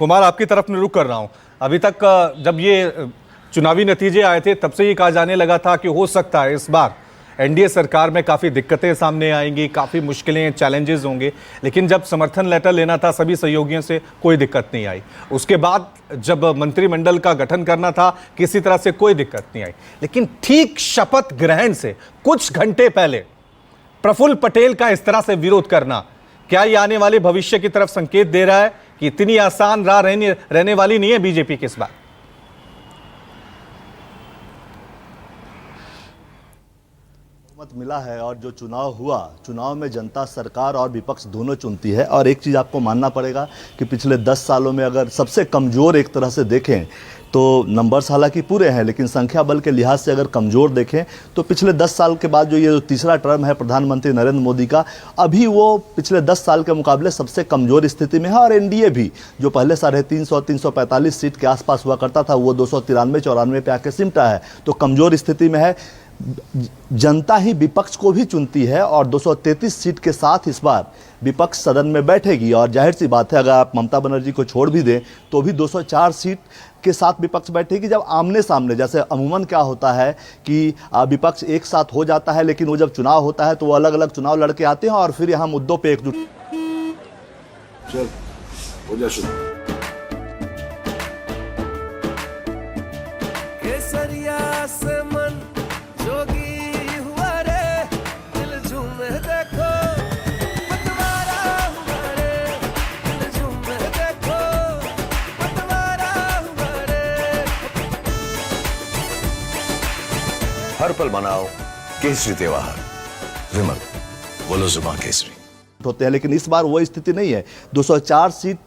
कुमार, आपकी तरफ में रुक कर रहा हूं। अभी तक जब ये चुनावी नतीजे आए थे तब से ये कहा जाने लगा था कि हो सकता है इस बार एनडीए सरकार में काफ़ी दिक्कतें सामने आएंगी, काफ़ी मुश्किलें, चैलेंजेस होंगे। लेकिन जब समर्थन लेटर लेना था सभी सहयोगियों से, कोई दिक्कत नहीं आई। उसके बाद जब मंत्रिमंडल का गठन करना था, किसी तरह से कोई दिक्कत नहीं आई। लेकिन ठीक शपथ ग्रहण से कुछ घंटे पहले प्रफुल्ल पटेल का इस तरह से विरोध करना, क्या ये आने वाले भविष्य की तरफ संकेत दे रहा है कि इतनी आसान राह रहने वाली नहीं है बीजेपी की इस बार? मत मिला है और जो चुनाव हुआ, चुनाव में जनता सरकार और विपक्ष दोनों चुनती है। और एक चीज़ आपको मानना पड़ेगा कि पिछले 10 सालों में अगर सबसे कमज़ोर एक तरह से देखें तो नंबर्स हालांकि पूरे हैं, लेकिन संख्या बल के लिहाज से अगर कमज़ोर देखें तो पिछले 10 साल के बाद जो तीसरा टर्म है प्रधानमंत्री नरेंद्र मोदी का, अभी वो पिछले 10 साल के मुकाबले सबसे कमज़ोर स्थिति में है। और एनडीए भी जो पहले 350-345 सीट के आसपास हुआ करता था, वो 293-94 पे आके सिमटा है, तो कमज़ोर स्थिति में है। जनता ही विपक्ष को भी चुनती है और 233 सीट के साथ इस बार विपक्ष सदन में बैठेगी। और जाहिर सी बात है, अगर आप ममता बनर्जी को छोड़ भी दें तो भी 204 सीट के साथ विपक्ष बैठेगी। जब आमने सामने, जैसे अमूमन क्या होता है कि विपक्ष एक साथ हो जाता है, लेकिन वो जब चुनाव होता है तो वो अलग अलग चुनाव लड़के आते हैं और फिर यहाँ मुद्दों पे एकजुट। चल हो जा शुरू। हर पल मनाओ केसरी त्योहार। विमल, बोलो जुबान केसरी होते हैं, लेकिन इस बार वो स्थिति नहीं है। 204 सीट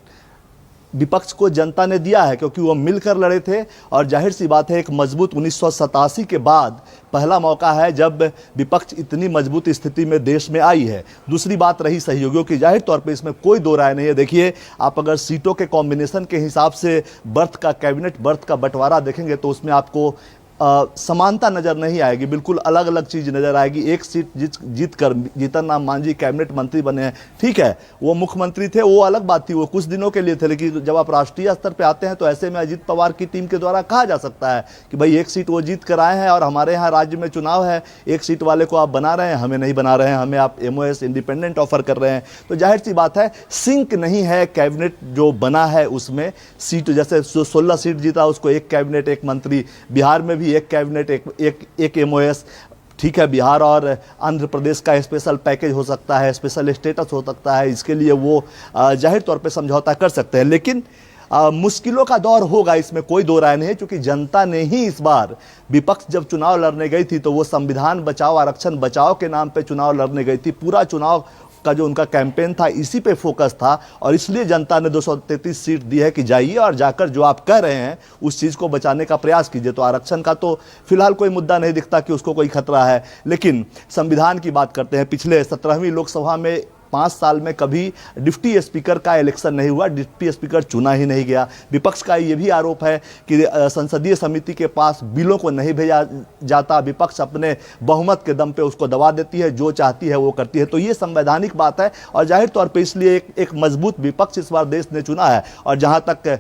विपक्ष को जनता ने दिया है क्योंकि वो मिलकर लड़े थे। और जाहिर सी बात है, एक मजबूत 1987 के बाद पहला मौका है जब विपक्ष इतनी मजबूत स्थिति में देश में आई है। दूसरी बात रही सहयोगियों की, जाहिर तौर पे इसमें कोई दो राय नहीं है। देखिए, आप अगर सीटों के कॉम्बिनेशन के हिसाब से बर्थ का, कैबिनेट बर्थ का बंटवारा देखेंगे तो उसमें आपको समानता नजर नहीं आएगी, बिल्कुल अलग अलग चीज नजर आएगी। एक सीट जीत कर जीतन राम मांझी कैबिनेट मंत्री बने हैं, ठीक है, वो मुख्यमंत्री थे, वो अलग बात थी, वो कुछ दिनों के लिए थे। लेकिन जब आप राष्ट्रीय स्तर पे आते हैं तो ऐसे में अजीत पवार की टीम के द्वारा कहा जा सकता है कि भाई एक सीट वो जीत कर आए हैं और हमारे यहाँ राज्य में चुनाव है, एक सीट वाले को आप बना रहे हैं, हमें नहीं बना रहे हैं, हमें आप MOS इंडिपेंडेंट ऑफर कर रहे हैं। तो जाहिर सी बात है, सिंक नहीं है कैबिनेट जो बना है उसमें। सीट जैसे 16 सीट जीता उसको एक कैबिनेट एक मंत्री, बिहार में भी एक कैबिनेट एक MOS, ठीक है। बिहार और आंध्र प्रदेश का स्पेशल पैकेज हो सकता है, स्पेशल स्टेटस हो सकता है, इसके लिए वो जाहिर तौर पे समझौता कर सकते हैं। लेकिन मुश्किलों का दौर होगा, इसमें कोई दो राय नहीं है, क्योंकि जनता ने ही इस बार, विपक्ष जब चुनाव लड़ने गई थी तो वो संविधान बचाओ, आरक्षण बचाओ के नाम पे चुनाव लड़ने गई थी। पूरा चुनाव का जो उनका कैंपेन था इसी पे फोकस था और इसलिए जनता ने 233 सीट दी है कि जाइए और जाकर जो आप कह रहे हैं उस चीज़ को बचाने का प्रयास कीजिए। तो आरक्षण का तो फिलहाल कोई मुद्दा नहीं दिखता कि उसको कोई खतरा है। लेकिन संविधान की बात करते हैं, पिछले 17वीं लोकसभा में 5 साल में कभी डिप्टी स्पीकर का इलेक्शन नहीं हुआ, डिप्टी स्पीकर चुना ही नहीं गया। विपक्ष का ये भी आरोप है कि संसदीय समिति के पास बिलों को नहीं भेजा जाता, विपक्ष अपने बहुमत के दम पे उसको दबा देती है, जो चाहती है वो करती है। तो ये संवैधानिक बात है और जाहिर तौर पे इसलिए एक मजबूत विपक्ष इस बार देश ने चुना है। और जहाँ तक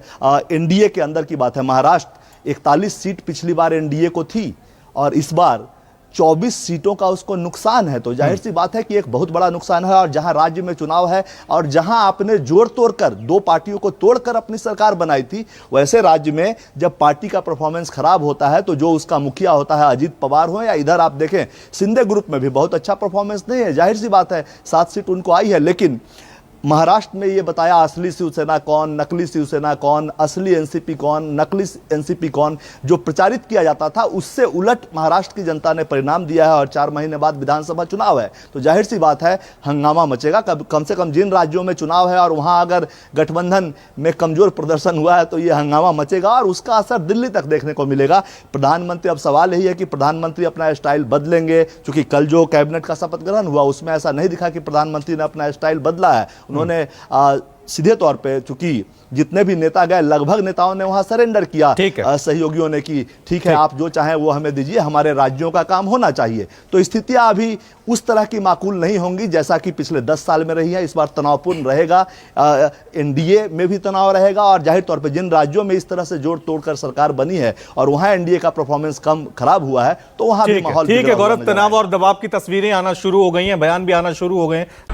एनडीए के अंदर की बात है, महाराष्ट्र 41 सीट पिछली बार एनडीए को थी और इस बार 24 सीटों का उसको नुकसान है। तो जाहिर सी बात है कि एक बहुत बड़ा नुकसान है। और जहां राज्य में चुनाव है और जहां आपने जोड़ तोड़कर दो पार्टियों को तोड़कर अपनी सरकार बनाई थी, वैसे राज्य में जब पार्टी का परफॉर्मेंस खराब होता है तो जो उसका मुखिया होता है, अजीत पवार हो या इधर आप देखें शिंदे ग्रुप में भी बहुत अच्छा परफॉर्मेंस नहीं है। जाहिर सी बात है 7 सीट उनको आई है, लेकिन महाराष्ट्र में ये बताया असली शिवसेना कौन, नकली शिवसेना कौन, असली एनसीपी कौन, नकली एनसीपी कौन, जो प्रचारित किया जाता था उससे उलट महाराष्ट्र की जनता ने परिणाम दिया है। और 4 महीने बाद विधानसभा चुनाव है तो जाहिर सी बात है हंगामा मचेगा। कम से कम जिन राज्यों में चुनाव है और वहां अगर गठबंधन में कमजोर प्रदर्शन हुआ है तो ये हंगामा मचेगा और उसका असर दिल्ली तक देखने को मिलेगा। प्रधानमंत्री, अब सवाल यही है कि प्रधानमंत्री अपना स्टाइल बदलेंगे, क्योंकि कल जो कैबिनेट का शपथ ग्रहण हुआ उसमें ऐसा नहीं दिखा कि प्रधानमंत्री ने अपना स्टाइल बदला है। उन्होंने सीधे तौर पे, चूंकि जितने भी नेता गए लगभग नेताओं ने वहां सरेंडर किया, ठीक है। सहयोगियों ने कि ठीक है आप जो चाहें वो हमें दीजिए, हमारे राज्यों का काम होना चाहिए। तो स्थितियां अभी उस तरह की माकूल नहीं होंगी जैसा कि पिछले 10 साल में रही है। इस बार तनावपूर्ण रहेगा, एनडीए में भी तनाव रहेगा, और जाहिर तौर पर जिन राज्यों में इस तरह से जोड़ तोड़कर सरकार बनी है और वहां एनडीए का परफॉर्मेंस कम खराब हुआ है, तो वहां भी माहौल ठीक है बिगड़ा हुआ गौरव, नजर तनाव आएगा। और दबाव की तस्वीरें आना शुरू हो गई हैं, बयान भी आना शुरू हो गए हैं।